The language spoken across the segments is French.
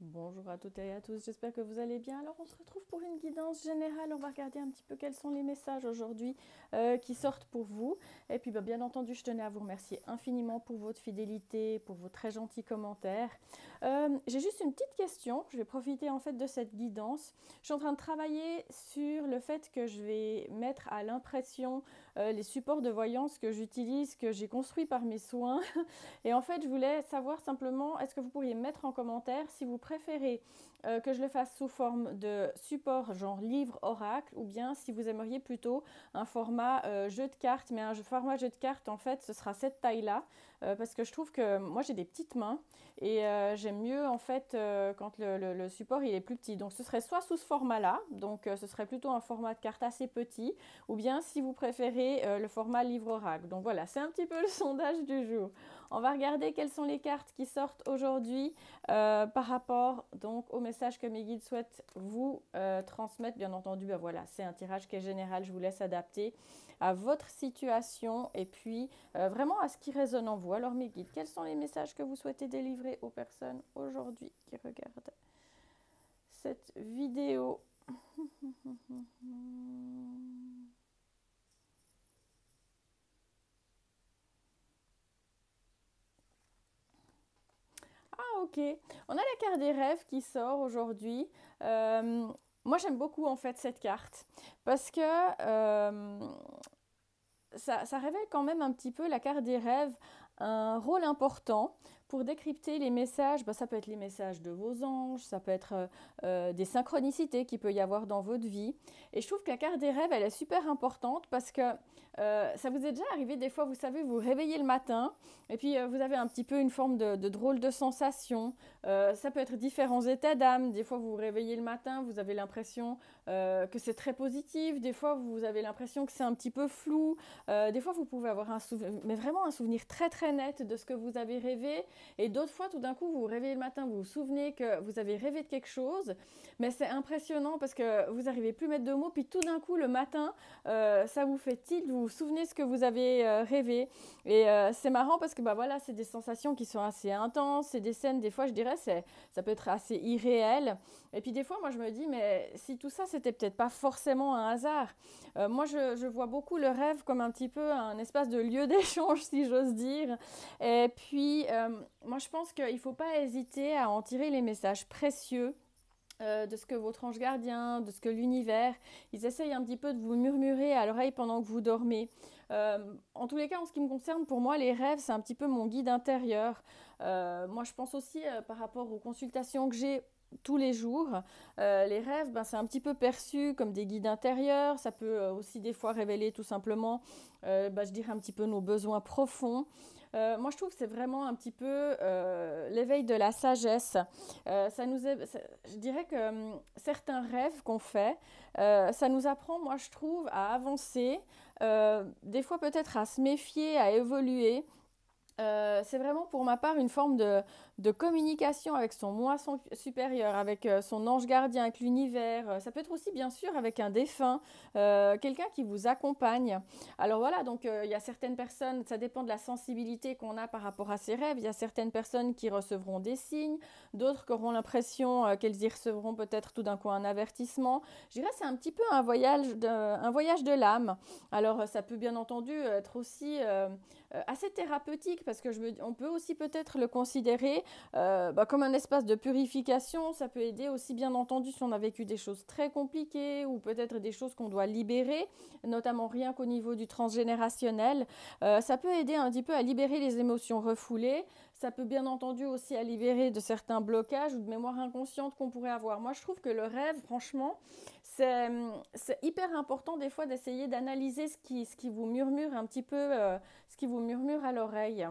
Bonjour à toutes et à tous, j'espère que vous allez bien. Alors on se retrouve pour une guidance générale, on va regarder un petit peu quels sont les messages aujourd'hui qui sortent pour vous. Et puis bien entendu, je tenais à vous remercier infiniment pour votre fidélité, pour vos très gentils commentaires. J'ai juste une petite question, je vais profiter en fait de cette guidance. Je suis en train de travailler sur le fait que je vais mettre à l'impression les supports de voyance que j'utilise, que j'ai construits par mes soins. Et en fait, je voulais savoir simplement, est-ce que vous pourriez mettre en commentaire si vous préférez que je le fasse sous forme de support genre livre oracle ou bien si vous aimeriez plutôt un format jeu de cartes. Mais un format jeu de cartes, en fait, ce sera cette taille-là parce que je trouve que moi j'ai des petites mains et j'aime mieux en fait quand le support il est plus petit. Donc ce serait soit sous ce format-là, donc ce serait plutôt un format de carte assez petit, ou bien si vous préférez le format livre oracle. Donc voilà, c'est un petit peu le sondage du jour. On va regarder quelles sont les cartes qui sortent aujourd'hui par rapport donc au message que mes guides souhaitent vous transmettre. Bien entendu, ben voilà, c'est un tirage qui est général, je vous laisse adapter à votre situation et puis vraiment à ce qui résonne en vous. Alors mes guides, quels sont les messages que vous souhaitez délivrer aux personnes aujourd'hui qui regardent cette vidéo? Ah ok, on a la carte des rêves qui sort aujourd'hui. Euh, Moi j'aime beaucoup en fait cette carte parce que ça révèle quand même un petit peu la carte des rêves, un rôle important pour décrypter les messages. Ça peut être les messages de vos anges, ça peut être des synchronicités qu'il peut y avoir dans votre vie. Et je trouve que la carte des rêves, elle est super importante parce que ça vous est déjà arrivé des fois, vous savez, vous réveillez le matin et puis vous avez un petit peu une forme de drôle de sensation. Ça peut être différents états d'âme. Des fois, vous vous réveillez le matin, vous avez l'impression que c'est très positif. Des fois, vous avez l'impression que c'est un petit peu flou. Des fois, vous pouvez avoir un souvenir, mais vraiment un souvenir très très net de ce que vous avez rêvé. Et d'autres fois, tout d'un coup, vous vous réveillez le matin, vous vous souvenez que vous avez rêvé de quelque chose. Mais c'est impressionnant parce que vous n'arrivez plus à mettre de mots. Puis tout d'un coup, le matin, ça vous fait tilt, vous vous souvenez ce que vous avez rêvé. Et c'est marrant parce que voilà, c'est des sensations qui sont assez intenses. C'est des scènes, des fois, je dirais, ça peut être assez irréel. Et puis des fois, moi, je me dis, mais si tout ça, c'était peut-être pas forcément un hasard. Moi, je vois beaucoup le rêve comme un petit peu un espace de lieu d'échange, si j'ose dire. Et puis, moi, je pense qu'il ne faut pas hésiter à en tirer les messages précieux de ce que votre ange gardien, de ce que l'univers, ils essayent un petit peu de vous murmurer à l'oreille pendant que vous dormez. En tous les cas, en ce qui me concerne, pour moi, les rêves, c'est un petit peu mon guide intérieur. Moi, je pense aussi par rapport aux consultations que j'ai tous les jours, les rêves, c'est un petit peu perçu comme des guides intérieurs. Ça peut aussi des fois révéler tout simplement, je dirais un petit peu nos besoins profonds. Moi, je trouve que c'est vraiment un petit peu l'éveil de la sagesse. Je dirais que certains rêves qu'on fait, ça nous apprend, moi, je trouve, à avancer, des fois peut-être à se méfier, à évoluer. C'est vraiment pour ma part une forme de communication avec son moi supérieur, avec son ange gardien, avec l'univers. Ça peut être aussi bien sûr avec un défunt, quelqu'un qui vous accompagne. Alors voilà, donc il y a certaines personnes, ça dépend de la sensibilité qu'on a par rapport à ces rêves. Il y a certaines personnes qui recevront des signes, d'autres qui auront l'impression qu'elles y recevront peut-être tout d'un coup un avertissement. Je dirais que c'est un petit peu un voyage de l'âme. Alors ça peut bien entendu être aussi assez thérapeutique parce que on peut aussi peut-être le considérer comme un espace de purification. Ça peut aider aussi bien entendu si on a vécu des choses très compliquées ou peut-être des choses qu'on doit libérer, notamment rien qu'au niveau du transgénérationnel. Ça peut aider un petit peu à libérer les émotions refoulées. Ça peut bien entendu aussi à libérer de certains blocages ou de mémoire inconsciente qu'on pourrait avoir. Moi, je trouve que le rêve, franchement, c'est hyper important des fois d'essayer d'analyser ce qui vous murmure un petit peu, ce qui vous murmure à l'oreille.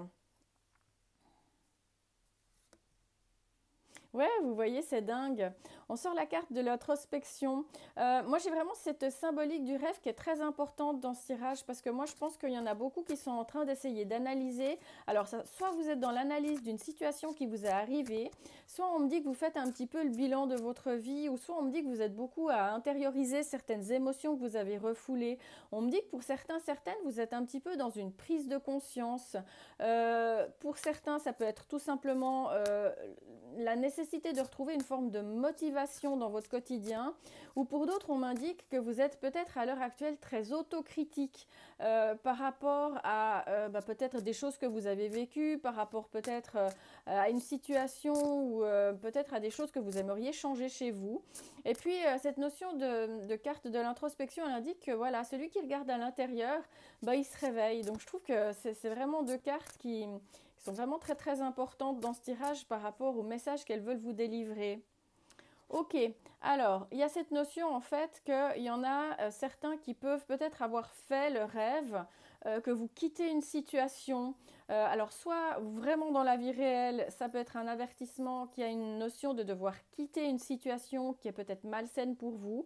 Ouais, vous voyez, c'est dingue. On sort la carte de l'introspection. Moi, j'ai vraiment cette symbolique du rêve qui est très importante dans ce tirage parce que moi, je pense qu'il y en a beaucoup qui sont en train d'essayer d'analyser. Alors, soit vous êtes dans l'analyse d'une situation qui vous est arrivée, soit on me dit que vous faites un petit peu le bilan de votre vie, ou soit on me dit que vous êtes beaucoup à intérioriser certaines émotions que vous avez refoulées. On me dit que pour certains, certaines, vous êtes un petit peu dans une prise de conscience. Pour certains, ça peut être tout simplement la nécessité de retrouver une forme de motivation dans votre quotidien, ou pour d'autres, on m'indique que vous êtes peut-être à l'heure actuelle très autocritique par rapport à peut-être des choses que vous avez vécues, par rapport peut-être à une situation ou peut-être à des choses que vous aimeriez changer chez vous. Et puis, cette notion de carte de l'introspection, elle indique que voilà, celui qui regarde à l'intérieur, il se réveille. Donc, je trouve que c'est vraiment deux cartes qui sont vraiment très très importantes dans ce tirage par rapport au message qu'elles veulent vous délivrer. Ok, alors il y a cette notion en fait qu'il y en a certains qui peuvent peut-être avoir fait le rêve que vous quittez une situation. Alors soit vraiment dans la vie réelle, ça peut être un avertissement qui a une notion de devoir quitter une situation qui est peut-être malsaine pour vous.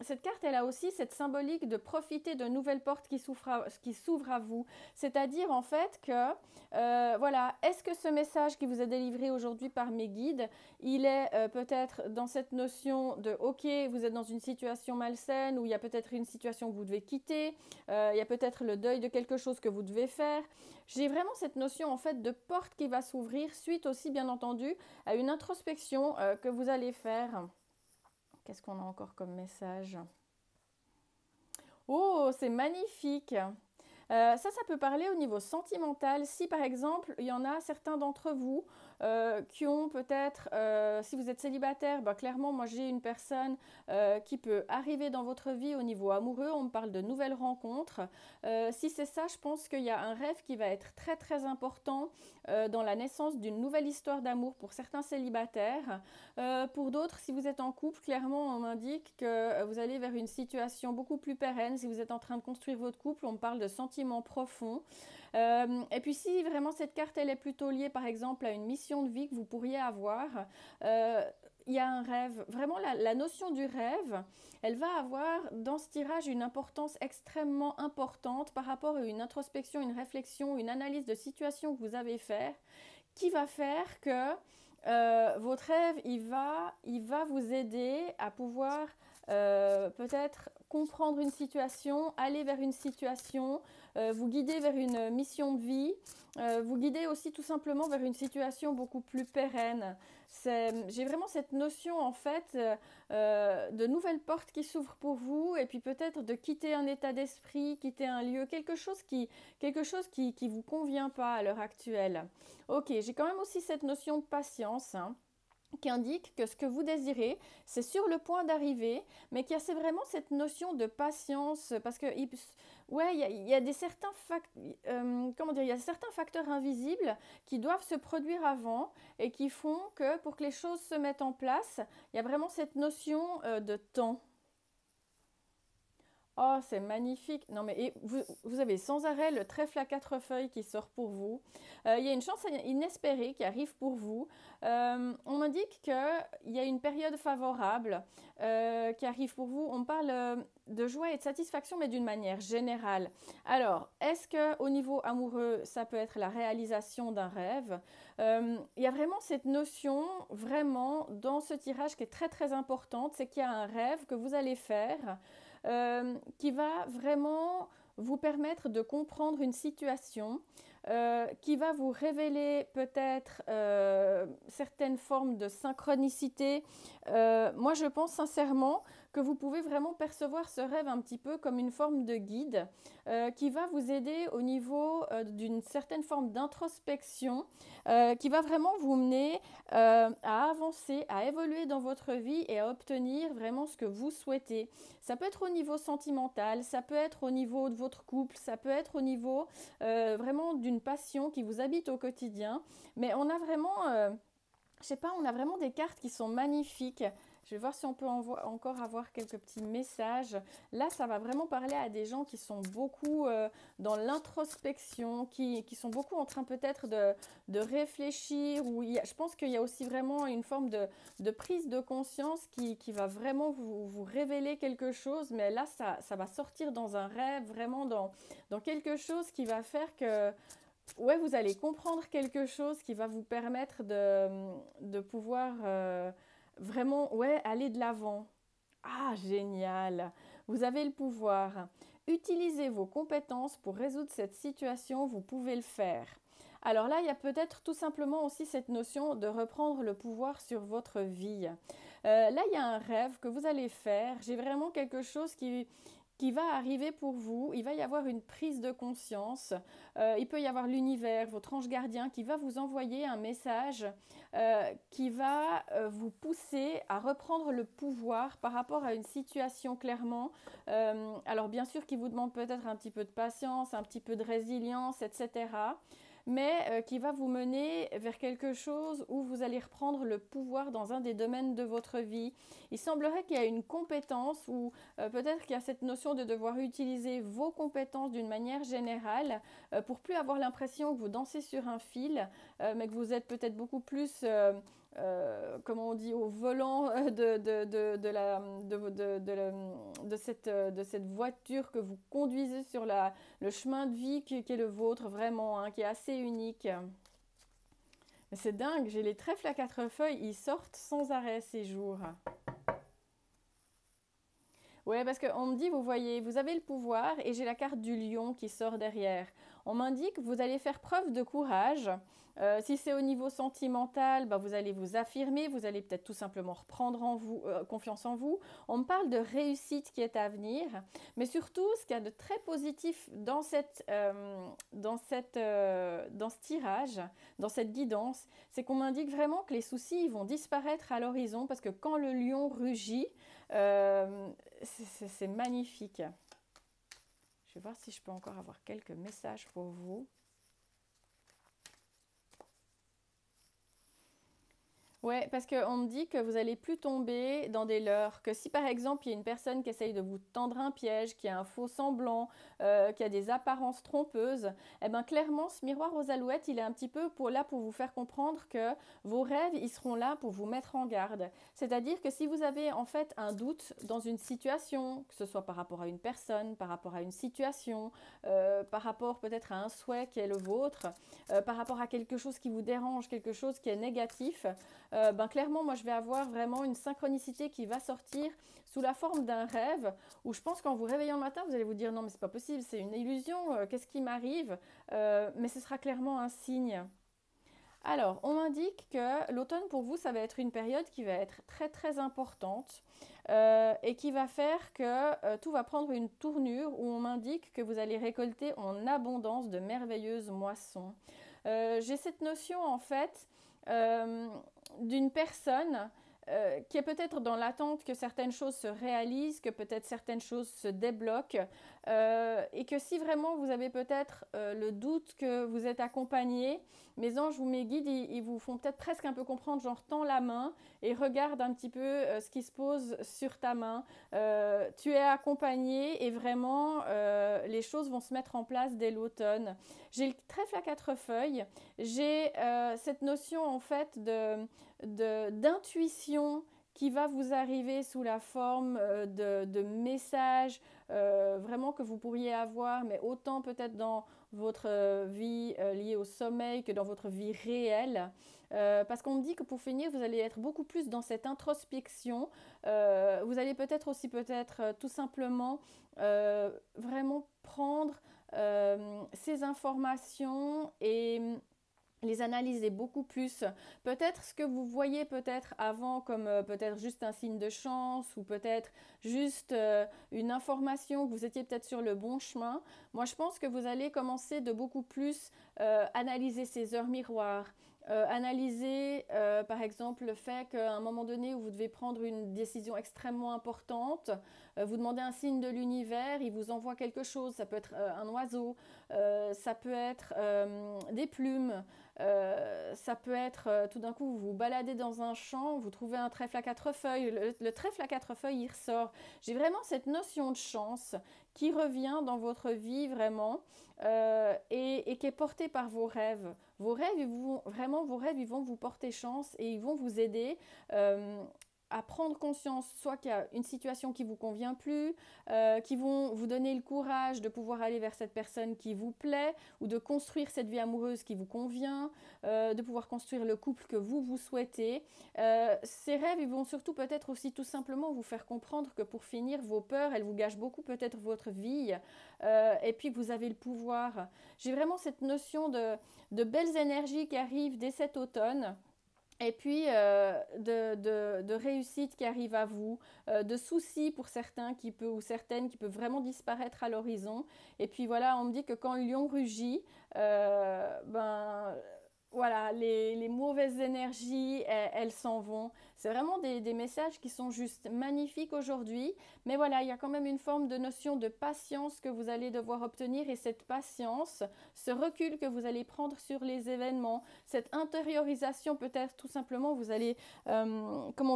Cette carte, elle a aussi cette symbolique de profiter de nouvelles portes qui s'ouvrent à vous. C'est-à-dire en fait que, voilà, est-ce que ce message qui vous est délivré aujourd'hui par mes guides, il est peut-être dans cette notion de, ok, vous êtes dans une situation malsaine, ou il y a peut-être une situation que vous devez quitter, il y a peut-être le deuil de quelque chose que vous devez faire. J'ai vraiment cette notion en fait de porte qui va s'ouvrir suite aussi bien entendu à une introspection que vous allez faire. Qu'est-ce qu'on a encore comme message? Oh, c'est magnifique! Ça peut parler au niveau sentimental. Si par exemple, il y en a certains d'entre vous qui ont peut-être, si vous êtes célibataire, clairement, moi j'ai une personne qui peut arriver dans votre vie au niveau amoureux. On me parle de nouvelles rencontres. Si c'est ça, je pense qu'il y a un rêve qui va être très très important dans la naissance d'une nouvelle histoire d'amour pour certains célibataires. Pour d'autres, si vous êtes en couple, clairement, on m'indique que vous allez vers une situation beaucoup plus pérenne. Si vous êtes en train de construire votre couple, on me parle de sentiments profonds. Et puis si vraiment cette carte, elle est plutôt liée, par exemple, à une mission de vie que vous pourriez avoir, il y a un rêve. Vraiment, la notion du rêve, elle va avoir dans ce tirage une importance extrêmement importante par rapport à une introspection, une réflexion, une analyse de situation que vous avez fait, qui va faire que votre rêve, il va vous aider à pouvoir peut-être comprendre une situation, aller vers une situation, vous guider vers une mission de vie, vous guider aussi tout simplement vers une situation beaucoup plus pérenne. J'ai vraiment cette notion en fait de nouvelles portes qui s'ouvrent pour vous et puis peut-être de quitter un état d'esprit, quitter un lieu, quelque chose qui vous convient pas à l'heure actuelle. Ok, j'ai quand même aussi cette notion de patience, hein, qui indique que ce que vous désirez, c'est sur le point d'arriver, mais qu'il y a vraiment cette notion de patience, parce que il y a certains facteurs invisibles qui doivent se produire avant et qui font que pour que les choses se mettent en place, il y a vraiment cette notion de temps. Oh, c'est magnifique. Non, mais vous avez sans arrêt le trèfle à 4 feuilles qui sort pour vous. Il y a une chance inespérée qui arrive pour vous. On m'indique qu'il y a une période favorable qui arrive pour vous. On parle de joie et de satisfaction, mais d'une manière générale. Alors, est-ce qu'au niveau amoureux, ça peut être la réalisation d'un rêve? Il y a vraiment cette notion, vraiment, dans ce tirage qui est très très importante, c'est qu'il y a un rêve que vous allez faire qui va vraiment vous permettre de comprendre une situation, qui va vous révéler peut-être certaines formes de synchronicité. Moi, je pense sincèrement que vous pouvez vraiment percevoir ce rêve un petit peu comme une forme de guide qui va vous aider au niveau d'une certaine forme d'introspection, qui va vraiment vous mener à avancer, à évoluer dans votre vie et à obtenir vraiment ce que vous souhaitez. Ça peut être au niveau sentimental, ça peut être au niveau de votre couple, ça peut être au niveau vraiment d'une passion qui vous habite au quotidien. Mais on a vraiment, je sais pas, on a vraiment des cartes qui sont magnifiques. Je vais voir si on peut encore avoir quelques petits messages. Là, ça va vraiment parler à des gens qui sont beaucoup dans l'introspection, qui sont beaucoup en train peut-être de réfléchir. Je pense qu'il y a aussi vraiment une forme de prise de conscience qui va vraiment vous révéler quelque chose. Mais là, ça va sortir dans un rêve, vraiment dans quelque chose qui va faire que... Ouais, vous allez comprendre quelque chose qui va vous permettre de pouvoir vraiment aller de l'avant. Ah, génial! Vous avez le pouvoir. Utilisez vos compétences pour résoudre cette situation, vous pouvez le faire. Alors là, il y a peut-être tout simplement aussi cette notion de reprendre le pouvoir sur votre vie. Là, il y a un rêve que vous allez faire. J'ai vraiment quelque chose qui va arriver pour vous. Il va y avoir une prise de conscience. Il peut y avoir l'univers, votre ange gardien qui va vous envoyer un message qui va vous pousser à reprendre le pouvoir par rapport à une situation clairement. Alors bien sûr, qui vous demande peut-être un petit peu de patience, un petit peu de résilience, etc. Mais qui va vous mener vers quelque chose où vous allez reprendre le pouvoir dans un des domaines de votre vie. Il semblerait qu'il y a une compétence ou peut-être qu'il y a cette notion de devoir utiliser vos compétences d'une manière générale pour plus avoir l'impression que vous dansez sur un fil, mais que vous êtes peut-être beaucoup plus... comment on dit, au volant de cette voiture que vous conduisez sur le chemin de vie qui est le vôtre, vraiment, hein, qui est assez unique. Mais c'est dingue, j'ai les trèfles à 4 feuilles, ils sortent sans arrêt ces jours. Ouais, parce qu'on me dit, vous voyez, vous avez le pouvoir et j'ai la carte du lion qui sort derrière. On m'indique que vous allez faire preuve de courage. Si c'est au niveau sentimental, bah, vous allez vous affirmer, vous allez peut-être tout simplement reprendre confiance en vous. On me parle de réussite qui est à venir, mais surtout, ce qu'il y a de très positif dans ce tirage, dans cette guidance, c'est qu'on m'indique vraiment que les soucis ils vont disparaître à l'horizon parce que quand le lion rugit, c'est magnifique. Je vais voir si je peux encore avoir quelques messages pour vous. Ouais, parce qu'on me dit que vous allez plus tomber dans des leurres, que si par exemple il y a une personne qui essaye de vous tendre un piège, qui a un faux semblant, qui a des apparences trompeuses, eh bien clairement ce miroir aux alouettes, il est un petit peu là pour vous faire comprendre que vos rêves, ils seront là pour vous mettre en garde. C'est-à-dire que si vous avez en fait un doute dans une situation, que ce soit par rapport à une personne, par rapport à une situation, par rapport peut-être à un souhait qui est le vôtre, par rapport à quelque chose qui vous dérange, quelque chose qui est négatif, clairement, moi, je vais avoir vraiment une synchronicité qui va sortir sous la forme d'un rêve où je pense qu'en vous réveillant le matin, vous allez vous dire non, mais c'est pas possible, c'est une illusion, qu'est-ce qui m'arrive? Mais ce sera clairement un signe. Alors, on m'indique que l'automne pour vous, ça va être une période qui va être très très importante et qui va faire que tout va prendre une tournure où on m'indique que vous allez récolter en abondance de merveilleuses moissons. J'ai cette notion en fait d'une personne qui est peut-être dans l'attente que certaines choses se réalisent, que peut-être certaines choses se débloquent, et que si vraiment vous avez peut-être le doute que vous êtes accompagné, mes anges ou mes guides, ils vous font peut-être presque un peu comprendre, genre tends la main et regarde un petit peu ce qui se pose sur ta main. Tu es accompagné et vraiment les choses vont se mettre en place dès l'automne. J'ai le trèfle à 4 feuilles, j'ai cette notion en fait d'intuition qui va vous arriver sous la forme de messages vraiment que vous pourriez avoir, mais autant peut-être dans votre vie liée au sommeil que dans votre vie réelle. Parce qu'on me dit que pour finir, vous allez être beaucoup plus dans cette introspection. Vous allez peut-être aussi tout simplement vraiment prendre ces informations et les analyser beaucoup plus. Peut-être ce que vous voyez peut-être avant comme peut-être juste un signe de chance ou peut-être juste une information que vous étiez peut-être sur le bon chemin. Moi, je pense que vous allez commencer de beaucoup plus analyser ces heures miroirs. Analyser par exemple le fait qu'à un moment donné où vous devez prendre une décision extrêmement importante, vous demandez un signe de l'univers, il vous envoie quelque chose, ça peut être un oiseau, ça peut être des plumes, Ça peut être tout d'un coup, vous vous baladez dans un champ, vous trouvez un trèfle à quatre feuilles, le trèfle à quatre feuilles, il ressort. J'ai vraiment cette notion de chance qui revient dans votre vie vraiment et qui est portée par vos rêves. Vos rêves, vraiment, vos rêves, ils vont vous porter chance et ils vont vous aider à prendre conscience, soit qu'il y a une situation qui ne vous convient plus, qui vont vous donner le courage de pouvoir aller vers cette personne qui vous plaît, ou de construire cette vie amoureuse qui vous convient, de pouvoir construire le couple que vous souhaitez. Ces rêves, ils vont surtout peut-être aussi tout simplement vous faire comprendre que pour finir, vos peurs, elles vous gâchent beaucoup peut-être votre vie, et puis vous avez le pouvoir. J'ai vraiment cette notion de belles énergies qui arrivent dès cet automne. Et puis de réussite qui arrive à vous, de soucis pour certains ou certaines qui peuvent vraiment disparaître à l'horizon. Et puis voilà, on me dit que quand le lion rugit, ben voilà, les mauvaises énergies, elles s'en vont. C'est vraiment des messages qui sont juste magnifiques aujourd'hui. Mais voilà, il y a quand même une forme de notion de patience que vous allez devoir obtenir. Et cette patience, ce recul que vous allez prendre sur les événements, cette intériorisation peut-être tout simplement, vous allez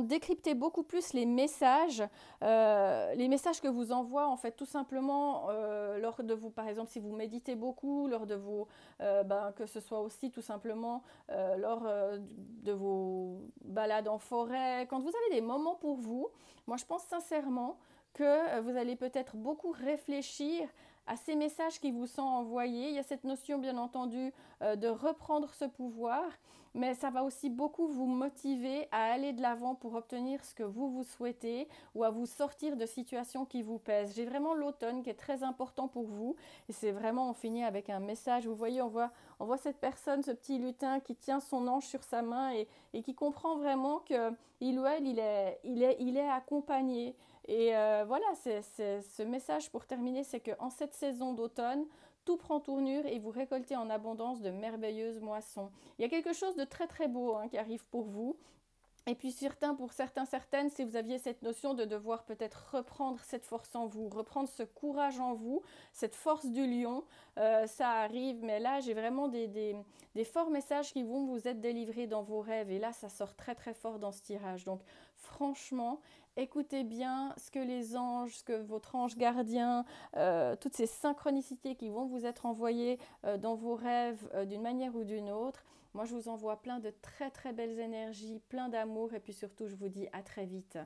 décrypter beaucoup plus les messages que vous envoient en fait tout simplement lors de vous, par exemple si vous méditez beaucoup, lors de vos, que ce soit aussi tout simplement lors de vos balades en forêt, quand vous avez des moments pour vous. Moi je pense sincèrement que vous allez peut-être beaucoup réfléchir à ces messages qui vous sont envoyés. Il y a cette notion, bien entendu, de reprendre ce pouvoir, mais ça va aussi beaucoup vous motiver à aller de l'avant pour obtenir ce que vous souhaitez ou à vous sortir de situations qui vous pèsent. J'ai vraiment l'automne qui est très important pour vous et c'est vraiment, on finit avec un message. Vous voyez, on voit cette personne, ce petit lutin qui tient son ange sur sa main et qui comprend vraiment qu'il ou elle, il est accompagné. Et voilà, ce message pour terminer, c'est qu'en cette saison d'automne, tout prend tournure et vous récoltez en abondance de merveilleuses moissons. Il y a quelque chose de très très beau qui arrive pour vous. Et puis pour certaines, si vous aviez cette notion de devoir peut-être reprendre cette force en vous, reprendre ce courage en vous, cette force du lion, ça arrive. Mais là, j'ai vraiment des forts messages qui vont vous être délivrés dans vos rêves. Et là, ça sort très très fort dans ce tirage. Donc franchement, écoutez bien ce que les anges, ce que votre ange gardien, toutes ces synchronicités qui vont vous être envoyées dans vos rêves d'une manière ou d'une autre. Moi, je vous envoie plein de très très belles énergies, plein d'amour et puis surtout, je vous dis à très vite.